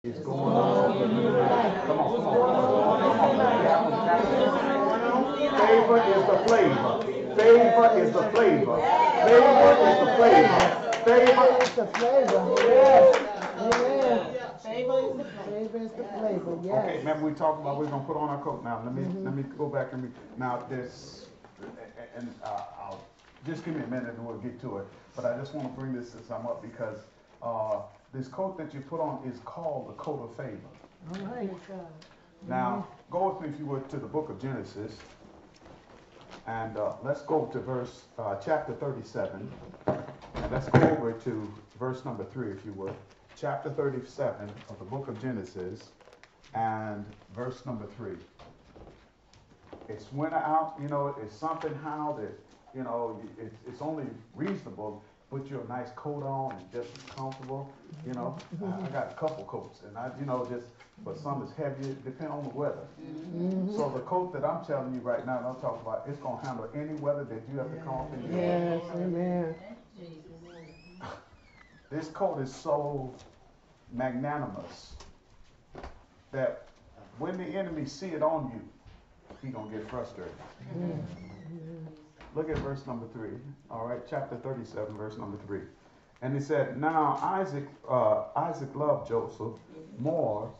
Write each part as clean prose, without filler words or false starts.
It's going on. Come on, come on. Favor is the flavor. Favor is the flavor. Favor is the flavor. Favor is the flavor. Yes. Amen. Favor is the flavor. Yes. Okay, remember we talked about we're gonna put on our coat now. Let me go back and now this and I'll just give me a minute and we'll get to it. But I just want to bring this some up because this coat that you put on is called the coat of favor. All right. Now, go with me, if you would, to the book of Genesis. And let's go to chapter 37. And let's go over to verse number 3, if you would. Chapter 37 of the book of Genesis and verse number 3. It's winter out, it's something how that, it's only reasonable. Put your nice coat on and just comfortable, I got a couple coats and but some is heavier, depending on the weather. So the coat that I'm telling you right now, and I'm talking about, it's going to handle any weather that you have to come up in. Yes, amen. This coat is so magnanimous that when the enemy see it on you, he's going to get frustrated. Look at verse number 3. All right, chapter 37, verse number 3. And he said, now Isaac loved Joseph more,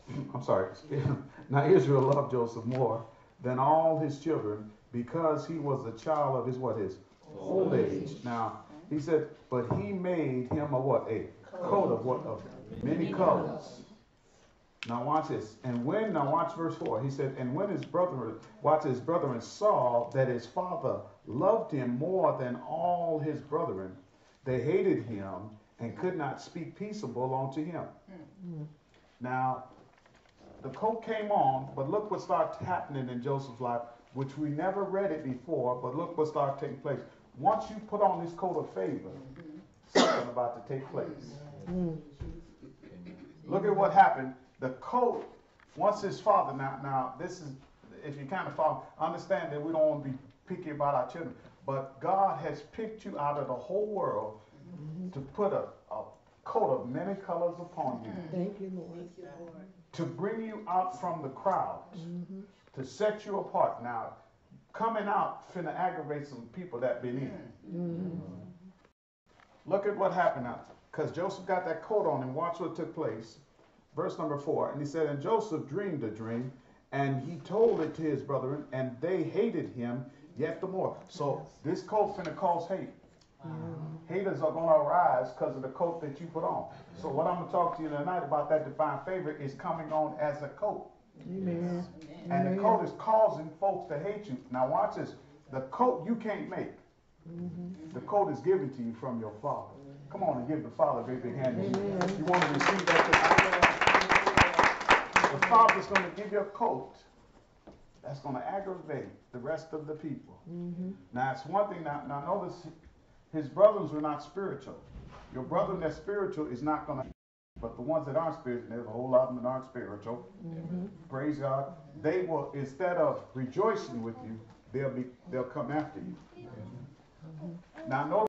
now Israel loved Joseph more than all his children because he was the child of his old age. Now, he said, but he made him a what? A coat of many colors. Now watch this. Now watch verse 4. He said, and when his brethren saw that his father loved him more than all his brethren, they hated him and could not speak peaceable unto him. Now, the coat came on, but look what started happening in Joseph's life, which we never read it before, but look what started taking place. Once you put on this coat of favor, something about to take place. Look at what happened. The coat, once his father, now this is, if you kind of follow, understand that we don't want to be picky about our children, but God has picked you out of the whole world to put a coat of many colors upon you. Thank you, Lord. To bring you out from the crowds, to set you apart. Now, coming out finna aggravate some people that been in. Look at what happened now, because Joseph got that coat on and watch what took place. Verse number 4, and he said, and Joseph dreamed a dream, and he told it to his brethren, and they hated him yet the more. So this coat finna cause hate. Haters are going to arise because of the coat that you put on. So what I'm going to talk to you tonight about that divine favor is coming on as a coat. Amen. And the coat is causing folks to hate you. Now watch this. The coat you can't make. The coat is given to you from your Father. Come on and give the Father a great big hand. You want to receive that? The Father's going to give you a coat that's going to aggravate the rest of the people. Now, it's one thing. Now notice his brothers were not spiritual. Your brother that's spiritual is not going to. But the ones that aren't spiritual, there's a whole lot of them that aren't spiritual. Praise God. They will, instead of rejoicing with you, they'll come after you. Now, notice.